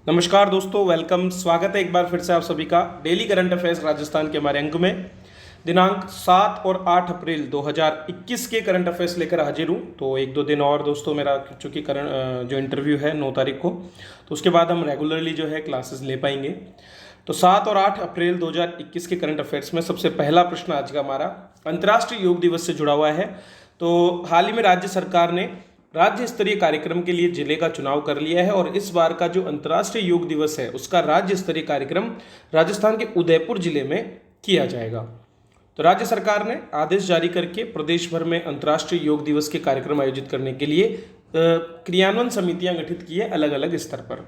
नमस्कार दोस्तों, वेलकम। स्वागत है एक बार फिर से आप सभी का डेली करंट अफेयर्स राजस्थान के हमारे अंक में। दिनांक 7 और 8 अप्रैल 2021 के करंट अफेयर्स लेकर हाजिर हूँ। तो एक दो दिन और दोस्तों, मेरा चूँकि करंट जो इंटरव्यू है 9 तारीख को, तो उसके बाद हम रेगुलरली जो है क्लासेस ले पाएंगे। तो 7 और 8 अप्रैल 2021 के करंट अफेयर्स में सबसे पहला प्रश्न आज का हमारा अंतर्राष्ट्रीय योग दिवस से जुड़ा हुआ है। तो हाल ही में राज्य सरकार ने राज्य स्तरीय कार्यक्रम के लिए जिले का चुनाव कर लिया है और इस बार का जो अंतर्राष्ट्रीय योग दिवस है उसका राज्य स्तरीय कार्यक्रम राजस्थान के उदयपुर जिले में किया जाएगा। तो राज्य सरकार ने आदेश जारी करके प्रदेश भर में अंतर्राष्ट्रीय योग दिवस के कार्यक्रम आयोजित करने के लिए क्रियान्वयन समितियां गठित की है अलग अलग स्तर पर,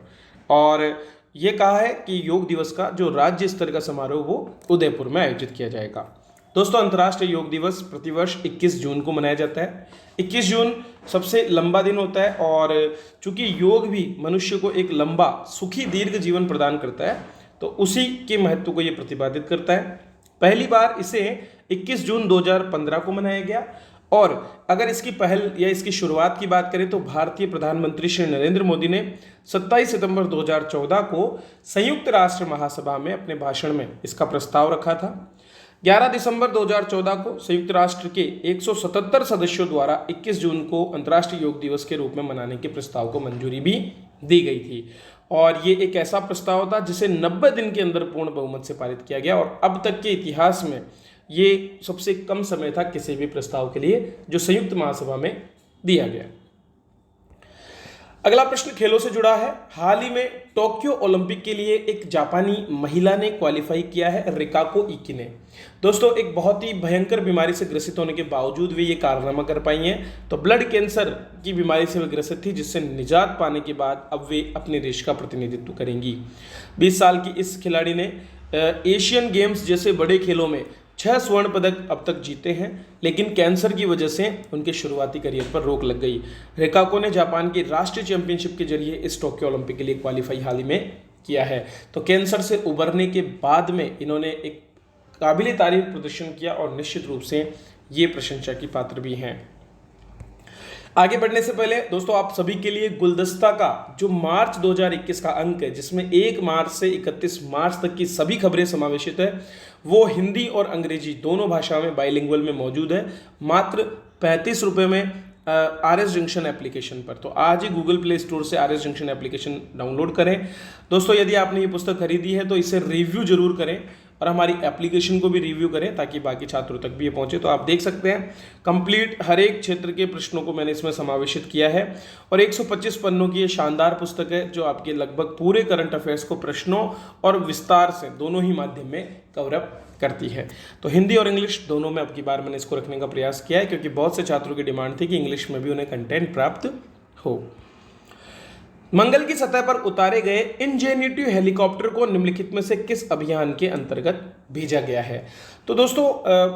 और ये कहा है कि योग दिवस का जो राज्य स्तर का समारोह वो उदयपुर में आयोजित किया जाएगा। दोस्तों, अंतर्राष्ट्रीय योग दिवस प्रतिवर्ष 21 जून को मनाया जाता है। 21 जून सबसे लंबा दिन होता है और चूंकि योग भी मनुष्य को एक लंबा सुखी दीर्घ जीवन प्रदान करता है, तो उसी के महत्व को ये प्रतिपादित करता है। पहली बार इसे 21 जून 2015 को मनाया गया, और अगर इसकी पहल या इसकी शुरुआत की बात करें तो भारतीय प्रधानमंत्री श्री नरेंद्र मोदी ने 27 सितंबर 2014 को संयुक्त राष्ट्र महासभा में अपने भाषण में इसका प्रस्ताव रखा था। 11 दिसंबर 2014 को संयुक्त राष्ट्र के 177 सदस्यों द्वारा 21 जून को अंतर्राष्ट्रीय योग दिवस के रूप में मनाने के प्रस्ताव को मंजूरी भी दी गई थी, और ये एक ऐसा प्रस्ताव था जिसे 90 दिन के अंदर पूर्ण बहुमत से पारित किया गया, और अब तक के इतिहास में ये सबसे कम समय था किसी भी प्रस्ताव के लिए जो संयुक्त महासभा में दिया गया। अगला प्रश्न खेलों से जुड़ा है। हाल ही में टोक्यो ओलंपिक के लिए एक जापानी महिला ने क्वालिफाई किया है, रिकाको इकी ने। दोस्तों, एक बहुत ही भयंकर बीमारी से ग्रसित होने के बावजूद वे ये कारनामा कर पाई हैं। तो ब्लड कैंसर की बीमारी से वे ग्रसित थी, जिससे निजात पाने के बाद अब वे अपने देश का प्रतिनिधित्व करेंगी। 20 साल की इस खिलाड़ी ने एशियन गेम्स जैसे बड़े खेलों में 6 स्वर्ण पदक अब तक जीते हैं, लेकिन कैंसर की वजह से उनके शुरुआती करियर पर रोक लग गई। रिकाको ने जापान की राष्ट्रीय चैंपियनशिप के जरिए इस टोक्यो ओलंपिक के लिए क्वालिफाई हाल ही में किया है। तो कैंसर से उबरने के बाद में इन्होंने एक काबिल तारीफ प्रदर्शन किया और निश्चित रूप से ये प्रशंसा की पात्र भी हैं। आगे बढ़ने से पहले दोस्तों, आप सभी के लिए गुलदस्ता का जो मार्च 2021 का अंक है, जिसमें 1 मार्च से 31 मार्च तक की सभी खबरें समावेशित है, वो हिंदी और अंग्रेजी दोनों भाषा में बाइलिंगुअल में मौजूद है, मात्र 35 रुपये में RS जंक्शन एप्लीकेशन पर। तो आज ही गूगल प्ले स्टोर से RS जंक्शन एप्लीकेशन डाउनलोड करें। दोस्तों, यदि आपने ये पुस्तक खरीदी है तो इसे रिव्यू जरूर करें और हमारी एप्लीकेशन को भी रिव्यू करें ताकि बाकी छात्रों तक भी ये पहुंचे। तो आप देख सकते हैं कंप्लीट हर एक क्षेत्र के प्रश्नों को मैंने इसमें समावेशित किया है, और 125 पन्नों की ये शानदार पुस्तक है जो आपके लगभग पूरे करंट अफेयर्स को प्रश्नों और विस्तार से दोनों ही माध्यम में कवर अप करती है। तो हिंदी और इंग्लिश दोनों में अब की बार मैंने इसको रखने का प्रयास किया है, क्योंकि बहुत से छात्रों की डिमांड थी कि इंग्लिश में भी उन्हें कंटेंट प्राप्त हो। मंगल की सतह पर उतारे गए इंजेन्यूटी हेलीकॉप्टर को निम्नलिखित में से किस अभियान के अंतर्गत भेजा गया है? तो दोस्तों,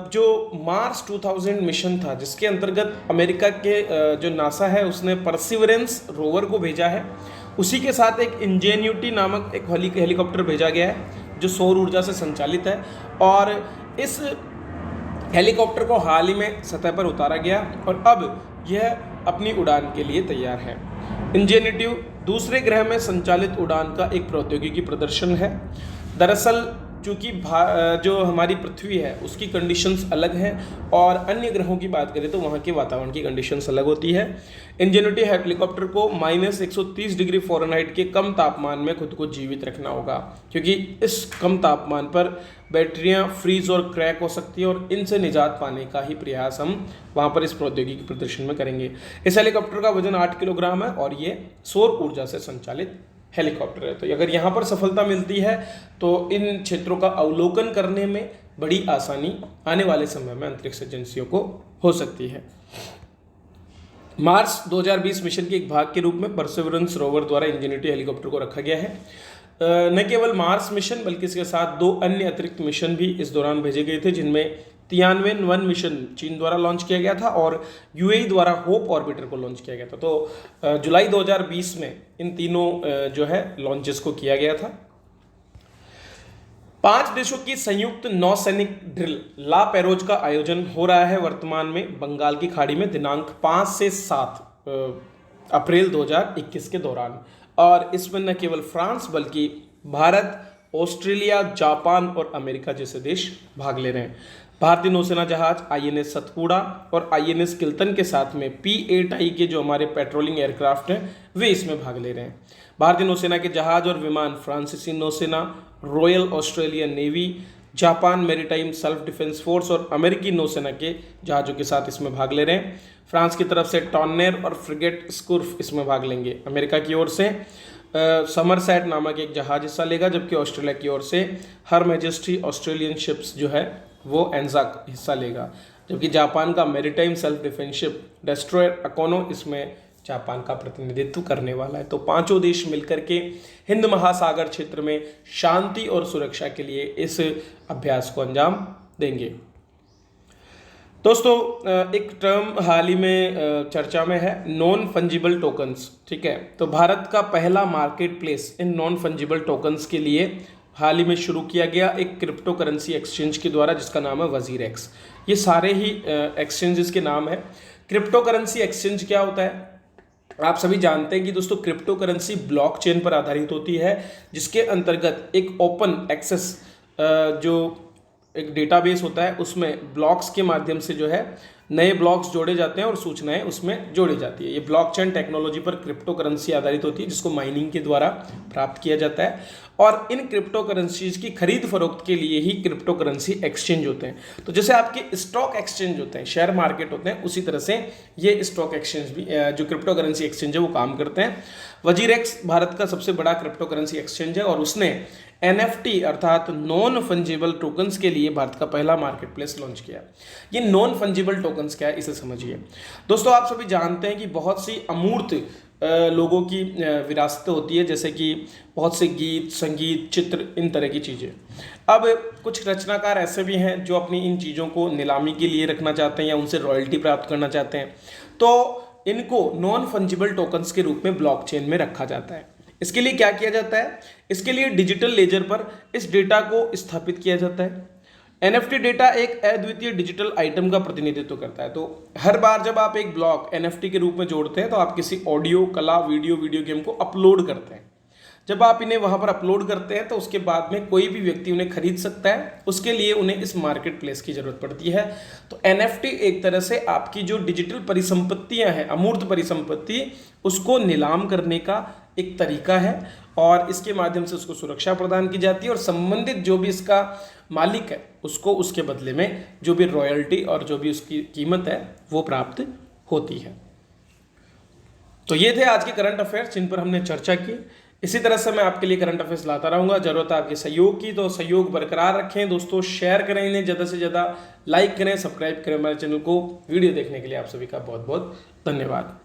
जो मार्स 2000 मिशन था, जिसके अंतर्गत अमेरिका के जो नासा है उसने परसिवरेंस रोवर को भेजा है, उसी के साथ एक इंजेन्यूटी नामक एक हेलीकॉप्टर भेजा गया है जो सौर ऊर्जा से संचालित है, और इस हेलीकॉप्टर को हाल ही में सतह पर उतारा गया और अब यह अपनी उड़ान के लिए तैयार है। इंजेन्यूटी दूसरे ग्रह में संचालित उड़ान का एक प्रौद्योगिकी प्रदर्शन है। दरअसल चूंकि जो हमारी पृथ्वी है उसकी कंडीशंस अलग हैं, और अन्य ग्रहों की बात करें तो वहाँ के वातावरण की कंडीशंस अलग होती है। इंजेन्यूटी हेलीकॉप्टर को -130 डिग्री फ़ारेनहाइट के कम तापमान में खुद को जीवित रखना होगा, क्योंकि इस कम तापमान पर बैटरियाँ फ्रीज और क्रैक हो सकती है, और इनसे निजात पाने का ही प्रयास हम वहाँ पर इस प्रौद्योगिकी प्रदर्शन में करेंगे। इस हेलीकॉप्टर का वजन 8 किलोग्राम है और ये सौर ऊर्जा से संचालित हेलीकॉप्टर है। तो अगर यहाँ पर सफलता मिलती है तो इन क्षेत्रों का अवलोकन करने में बड़ी आसानी आने वाले समय में अंतरिक्ष एजेंसियों को हो सकती है। मार्च 2020 मिशन के एक भाग के रूप में परसिवरेंस रोवर द्वारा इंजेन्यूटी हेलीकॉप्टर को रखा गया है। न केवल मार्स मिशन बल्कि इसके साथ 2 अन्य अतिरिक्त मिशन भी इस दौरान भेजे गए थे, जिनमें तियानवेन-1 मिशन चीन द्वारा लॉन्च किया गया था और UAE द्वारा होप ऑर्बिटर को लॉन्च किया गया था। तो जुलाई 2020 में इन तीनों जो है लॉन्चेस को किया गया था। 5 देशों की संयुक्त नौसैनिक ड्रिल ला पेरोज का आयोजन हो रहा है वर्तमान में बंगाल की खाड़ी में दिनांक 5 से 7 अप्रैल 2021 के दौरान। और इसमें न केवल फ्रांस बल्कि भारत, ऑस्ट्रेलिया, जापान और अमेरिका जैसे देश भाग ले रहे हैं। भारतीय नौसेना जहाज आईएनएस सतपुड़ा और आईएनएस किल्तन के साथ में P-8I के जो हमारे पेट्रोलिंग एयरक्राफ्ट हैं वे इसमें भाग ले रहे हैं। भारतीय नौसेना के जहाज और विमान फ्रांसीसी नौसेना, royal Australian navy, Japan maritime self defence force और अमेरिकी नौसेना के जहाज़ों के साथ इसमें भाग ले रहे हैं। फ्रांस की तरफ से टॉर्नेर और फ्रिगेट स्कुर्फ इसमें भाग लेंगे। अमेरिका की ओर से समरसेट नामक एक जहाज हिस्सा लेगा, जबकि ऑस्ट्रेलिया की ओर से हर मैजेस्टी ऑस्ट्रेलियन शिप्स जो है वो एंजाक हिस्सा लेगा। जबकि जापान का maritime self defence ship destroyer अकोनो इसमें जापान का प्रतिनिधित्व करने वाला है। तो पांचों देश मिलकर के हिंद महासागर क्षेत्र में शांति और सुरक्षा के लिए इस अभ्यास को अंजाम देंगे। दोस्तों, एक टर्म हाल ही में चर्चा में है, नॉन फंजिबल टोकन्स। ठीक है, तो भारत का पहला market place in non fungible tokens के लिए हाल ही में शुरू किया गया एक क्रिप्टो करेंसी एक्सचेंज के द्वारा, जिसका नाम है वजीरेक्स। ये सारे ही एक्सचेंजेस के नाम है। क्रिप्टो करेंसी एक्सचेंज क्या होता है? आप सभी जानते हैं कि दोस्तों क्रिप्टो करेंसी ब्लॉकचेन पर आधारित होती है, जिसके अंतर्गत एक ओपन एक्सेस जो एक डेटाबेस होता है उसमें ब्लॉक्स के माध्यम से जो है नए ब्लॉक्स जोड़े जाते हैं और सूचनाएं उसमें जोड़ी जाती है। ये ब्लॉकचेन टेक्नोलॉजी पर क्रिप्टो करेंसी आधारित होती है, जिसको माइनिंग के द्वारा प्राप्त किया जाता है। और इन क्रिप्टो करेंसीज की खरीद फरोख्त के लिए ही क्रिप्टो करेंसी एक्सचेंज होते हैं। तो जैसे आपके स्टॉक एक्सचेंज होते हैं, शेयर मार्केट होते हैं, उसी तरह से ये स्टॉक एक्सचेंज भी जो क्रिप्टो करेंसी एक्सचेंज है वो काम करते हैं। वजीरेक्स भारत का सबसे बड़ा क्रिप्टो करेंसी एक्सचेंज है और उसने NFT अर्थात नॉन फंजिबल टोकन्स के लिए भारत का पहला मार्केट प्लेस लॉन्च किया। ये नॉन फंजिबल टोकन्स क्या है, इसे समझिए। दोस्तों, आप सभी जानते हैं कि बहुत सी अमूर्त लोगों की विरासत होती है, जैसे कि बहुत से गीत, संगीत, चित्र, इन तरह की चीज़ें। अब कुछ रचनाकार ऐसे भी हैं जो अपनी इन चीज़ों को नीलामी के लिए रखना चाहते हैं या उनसे रॉयल्टी प्राप्त करना चाहते हैं, तो इनको नॉन फंजिबल टोकन्स के रूप में ब्लॉकचेन में रखा जाता है। इसके लिए क्या किया जाता है? इसके लिए डिजिटल लेजर पर इस डेटा को स्थापित किया जाता है। NFT डेटा एक अद्वितीय डिजिटल आइटम का प्रतिनिधित्व करता है। तो हर बार जब आप एक ब्लॉक NFT के रूप में जोड़ते हैं तो आप किसी ऑडियो, कला, वीडियो गेम को अपलोड करते हैं। जब आप इन्हें वहां पर अपलोड करते हैं तो उसके बाद में कोई भी व्यक्ति उन्हें खरीद सकता है। उसके लिए उन्हें इस मार्केट प्लेस की जरूरत पड़ती है। तो NFT एक तरह से आपकी जो डिजिटल परिसंपत्तियां हैं, अमूर्त परिसंपत्ति, उसको नीलाम करने का एक तरीका है और इसके माध्यम से उसको सुरक्षा प्रदान की जाती है और संबंधित जो भी इसका मालिक है उसको उसके बदले में जो भी रॉयल्टी और जो भी उसकी कीमत है वो प्राप्त होती है। तो ये थे आज के करंट अफेयर्स जिन पर हमने चर्चा की। इसी तरह से मैं आपके लिए करंट अफेयर्स लाता रहूंगा। जरूरत है आपके सहयोग की, तो सहयोग बरकरार रखें। दोस्तों, शेयर करें इन्हें, ज़्यादा से ज़्यादा लाइक करें, सब्सक्राइब करें हमारे चैनल को। वीडियो देखने के लिए आप सभी का बहुत बहुत धन्यवाद।